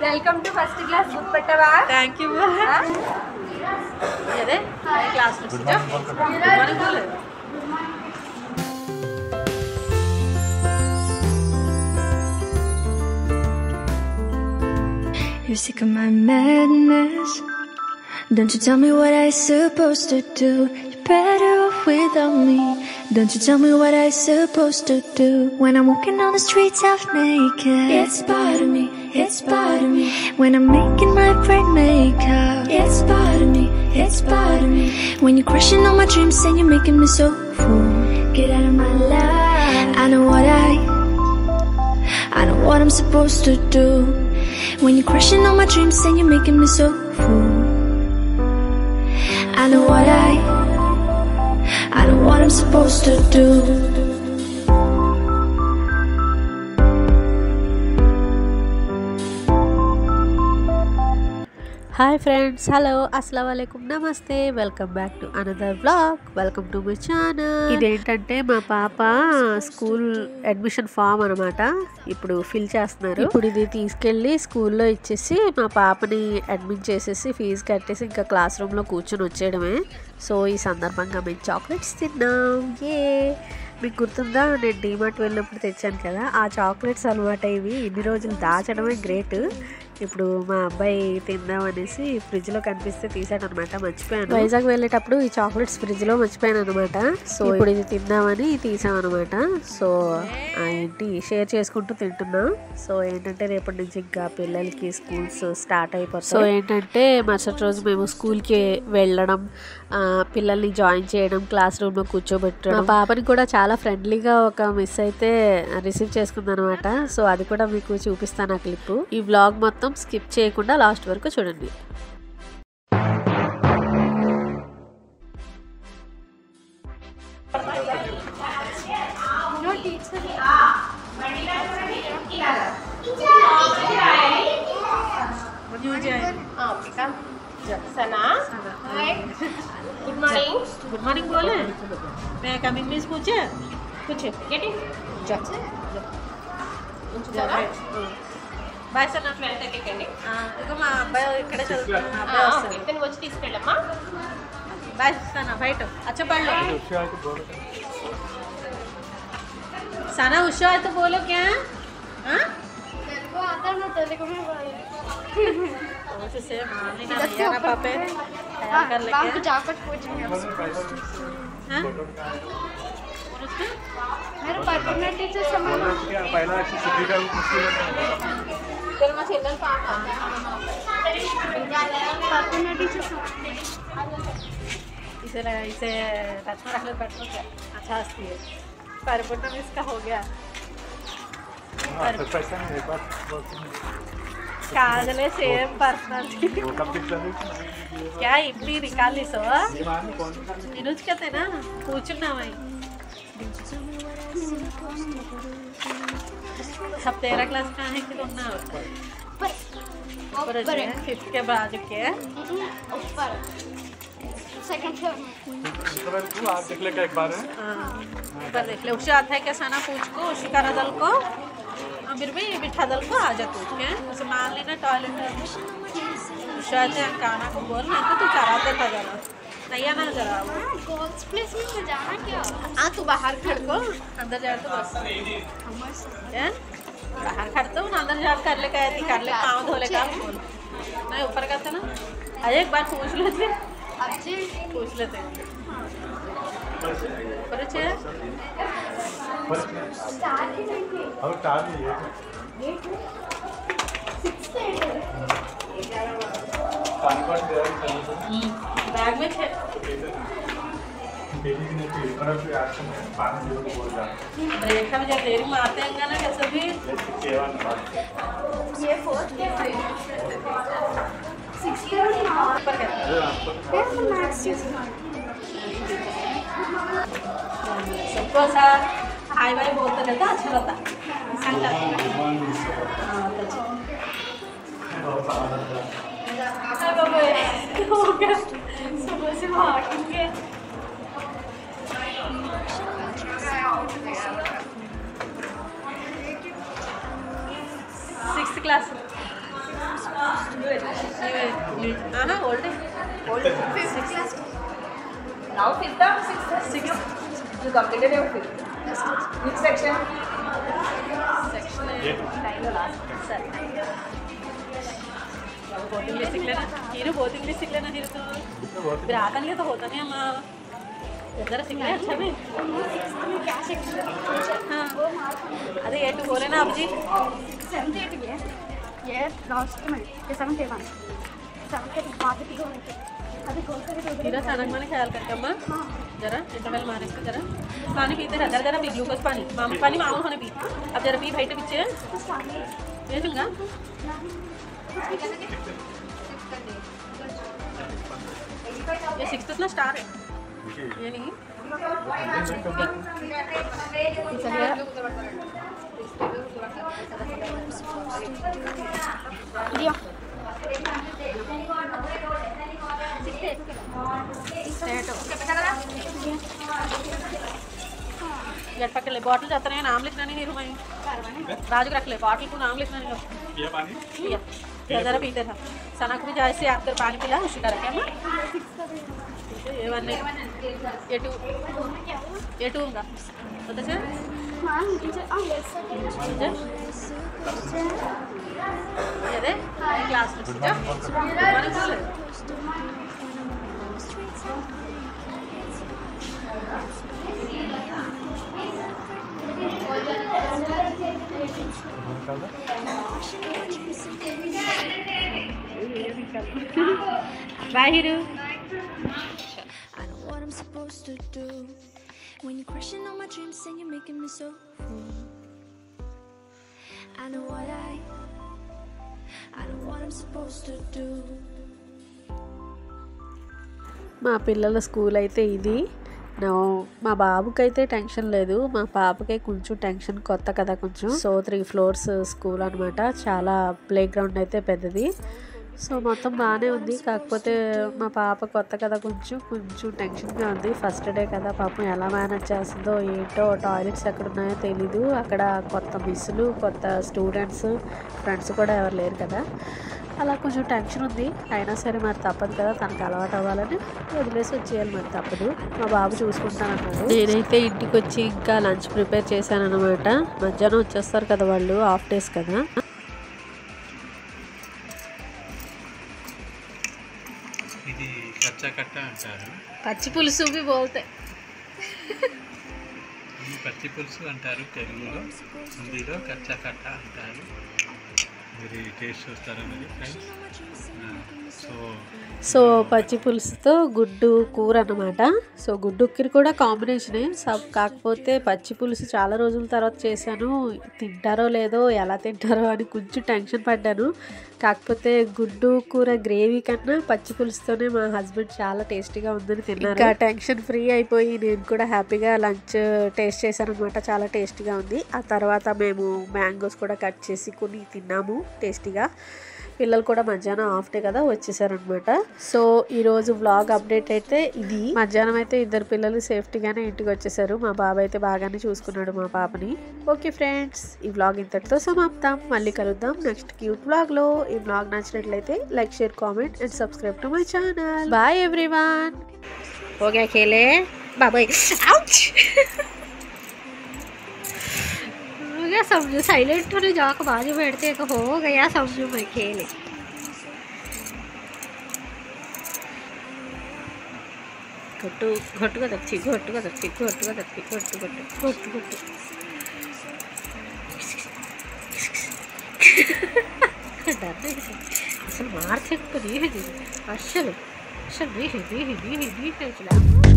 Welcome to first class గుర్తుపెట్టవా? Thank you. అదే class You're sick of my madness. Don't you tell me what I'm supposed to do. You're better off without me. Don't you tell me what I'm supposed to do. When I'm walking on the streets half naked, it's part of me, it's part of me. When I'm making my brain makeup, it's part of me, it's part of me. When you're crushing all my dreams and you're making me so full, get out of my life. I know what I'm supposed to do. When you're crushing all my dreams and you're making me so full, I know what I'm supposed to do. Hi friends, hello, అస్సలాము అలైకుమ్, నమస్తే, welcome back to another vlog. Welcome to my channel. ఇదేంటంటే మా పాప school admission form అనమాట. ఇప్పుడు fill చేస్తున్నారు. ఇప్పుడు ఇది తీసుకెళ్ళి స్కూల్లో ఇచ్చేసి మా పాపని అడ్మిట్ చేసేసి ఫీజు కట్టేసి ఇంకా క్లాస్ రూమ్లో కూర్చొని వచ్చేయడమే. సో ఈ సందర్భంగా మేము చాక్లెట్స్ తిన్నాం. మీకు గుర్తుందా, నేను డీమార్ట్ వెళ్ళినప్పుడు తెచ్చాను కదా, ఆ చాక్లెట్స్ అనమాట ఇవి. ఇన్ని రోజులు దాచడమే గ్రేట్. ఇప్పుడు మా అబ్బాయి తిందామనేసి ఫ్రిడ్జ్లో కనిపిస్తే తీసాడు అనమాట. మర్చిపోయాను, వైజాగ్ వెళ్ళేటప్పుడు ఈ చాక్లెట్స్ ఫ్రిడ్జ్లో మర్చిపోయాను అనమాట. సో ఇప్పుడు ఇది తిందామని తీసాం అనమాట. సో ఏంటి షేర్ చేసుకుంటూ తింటున్నాం. సో ఏంటంటే రేపటి నుంచి ఇంకా పిల్లలకి స్కూల్స్ స్టార్ట్ అయిపోతాయి. సో ఏంటంటే మరుసటి రోజు మేము స్కూల్కి వెళ్ళడం, పిల్లల్ని జాయిన్ చేయడం, క్లాస్ రూమ్లో కూర్చోబెట్టడం. మా పాపని కూడా చాలా ఫ్రెండ్లీగా ఒక మిస్ అయితే రిసీవ్ చేసుకుంది అనమాట. సో అది కూడా మీకు చూపిస్తాను ఆ క్లిప్. ఈ వ్లాగ్ మొత్తం స్కిప్ చేయకుండా లాస్ట్ వరకు చూడండి. Good morning. गुड मॉर्निंग बोले. मैं कमिंग मीन्स पूछे गेट इन. Bye sir. నా ఫ్రెండ్ ఎక్కండి. ఇక మా అబ్బాయి ఇక్కడే చదువుతున్నాడు. మా అబ్బాయి వస్తాడు. ఇతను వచ్చి తీసుకెళ్ళమ్మా. బాయ్ సనా బయట अच्छा पढ़ लो. सना उषा है तो बोलो क्या? हाँ से मामले ना भैया ना पापे तैयार कर लेके जाकर पूछेंगे. हाँ मेरे पर्सनल टीचर समझ पहला सिद्धि का मुश्किल फिर मैं चिल्लर पापा पर्सनल टीचर इसे टच में रख ले बैठो क्या. अच्छा हंसती है. परिपूर्ण में इसका हो गया. पैसा नहीं एक बार काजले सेम पर्सनालिटी. वो कब दिखता है क्या इमली निकाल ली सो इनुज कहते ना पूछना भाई. सब 13 क्लास का है कि तुम ना ऊपर है 5th के बाद के ऊपर सेकंड फ्लोर में. तू आप देख ले का एक बार है. हाँ ऊपर देख ले. उषा आता है क्या सना पूछ को उशिका दल को अमीर भी बिठा दल को आ जा तू क्या उसे मान लेना टॉयलेट में. उषा आते काना को बोल नहीं तो तू कराते था जरा नहीं आना जरा गर्ल्स प्लेस में जाना क्या. हाँ तू बाहर खड़ को अंदर जा तो बस क्या बाहर खड़ते हो ना अंदर जा कर ले कहती कर ले पाँव धोले का बोल नहीं ऊपर करते ना. अरे एक बार पूछ लेते पूछ लेते ऊपर अच्छे और टाइम नहीं है बैग में थे बेटी ने पेपर पे एक्शन में पानी जरूर बोल रहा है. ब्रेक में जब देरी मारते हैं ना कैसे भी सेवन ये 4th के 6th के ऊपर कहते सबको ऐसा हाई वाई बोलते रहता अच्छा रहता संग हो गया सुबह से भागेंगे. 6th class old. Now fifth, sixth. You completed your fifth. Which section? Section Time last. Sir बहुत इंग्लिश सीख लेना हीरो बहुत इंग्लिश सीख लेना हीरो तो फिर आता नहीं है तो होता नहीं हम जरा सीख लें अच्छा में क्या सेक्शन हाँ अरे ये तो बोले ना आप जी 7th 8th ये लास्ट में ये 7th 8th 7th 8th बाकी भी होंगे अभी कौन सा भी हीरो सनक माने ख्याल करके अम्मा जरा इंटरवल मारे इसको जरा पानी पीते रह जरा पी ग्लूकोज पानी पानी मामूल होने पी अब जरा पी भाई पीछे ये दूँगा ये 6th ना स्टार है ये नहीं दिया पकड़ ले बॉटल जाता नहीं नाम लिखना नहीं हीरो मैं राजू रख ले बॉटल को नाम लिखना नहीं ये पानी जरा पीते था सना को भी जैसे आपका पानी पिला उसी का रखे हम ये वन ये टू होगा पता चल ये दे क्लास में जा Bye, Hiru. I know what I'm supposed to do. When you're crushing on my dreams and you're making me so full. I know what I'm supposed to do. మా పిల్లల school అయితే ఇది మా బాబుకైతే టెన్షన్ లేదు మా పాపకే కొంచెం టెన్షన్ కొత్త కదా కొంచెం సో 3 floors స్కూల్ అనమాట చాలా ప్లే గ్రౌండ్ అయితే పెద్దది సో మొత్తం బాగానే ఉంది కాకపోతే మా పాప కొత్త కదా కొంచెం టెన్షన్గా ఉంది ఫస్ట్ డే కదా పాపం ఎలా మేనేజ్ చేస్తుందో ఏంటో టాయిలెట్స్ ఎక్కడ ఉన్నాయో తెలీదు అక్కడ కొత్త మిస్సులు కొత్త స్టూడెంట్స్ ఫ్రెండ్స్ కూడా ఎవరు లేరు కదా అలా కొంచెం టెన్షన్ ఉంది అయినా సరే మరి తప్పదు కదా తనకు అలవాటు అవ్వాలని వదిలేసి వచ్చేయాలి మరి తప్పదు మా బాబు చూసుకుంటానన్నాడు నేనైతే ఇంటికి వచ్చి ఇంకా లంచ్ ప్రిపేర్ చేశాను అనమాట మధ్యాహ్నం వచ్చేస్తారు కదా వాళ్ళు హాఫ్ డేస్ కదా ఇది కచ్చా కట్ట అంటారు పచ్చి పులుసు బోల్తే ఈ పచ్చి పులుసు అంటారు తెలుగులో హిందీలో కచ్చా కట్ట అంటారు మీరు టేస్ట్ చూస్తారన్నది ఫ్రెండ్స్ సో పచ్చి పులుసుతో గుడ్డు కూర అన్నమాట సో గుడ్డు ఉక్కిరి కూడా కాంబినేషనే కాకపోతే పచ్చి పులుసు చాలా రోజుల తర్వాత చేశాను తింటారో లేదో ఎలా తింటారో అని కొంచెం టెన్షన్ పడ్డాను కాకపోతే గుడ్డు కూర గ్రేవీ కన్నా పచ్చి పులుసుతోనే మా హస్బెండ్ చాలా టేస్టీగా ఉందని తిన్నారు ఇంకా టెన్షన్ ఫ్రీ అయిపోయి నేను కూడా హ్యాపీగా లంచ్ టేస్ట్ చేశాను అనమాట చాలా టేస్టీగా ఉంది ఆ తర్వాత మేము మ్యాంగోస్ కూడా కట్ చేసి కొన్ని తిన్నాము టేస్టీగా పిల్లలు కూడా మధ్యాహ్నం హాఫ్ డే కదా వచ్చేసారనమాట సో ఈరోజు వ్లాగ్ అప్డేట్ అయితే ఇది మధ్యాహ్నం అయితే 2 పిల్లలు సేఫ్టీగానే ఇంటికి వచ్చేసారు మా బాబు అయితే బాగానే చూసుకున్నాడు మా పాపని ఓకే ఫ్రెండ్స్ ఈ వ్లాగ్ ఇంతటితో సమాప్తం మళ్ళీ కలుద్దాం నెక్స్ట్ క్యూట్ వ్లాగ్లో ఈ వ్లాగ్ నచ్చినట్లయితే like share comment and subscribe to my channel bye everyone हो गया खेले बाबा आउच हो गया समझो साइलेंट होने जाकर बाजू बैठते हो गया समझो मैं खेले घोटू घोटू का दक्षी घोटू का दक्षी घोटू का दक्षी घोटू घोटू घोटू घोटू डर नहीं असल मार सकते नहीं है असल असल नहीं है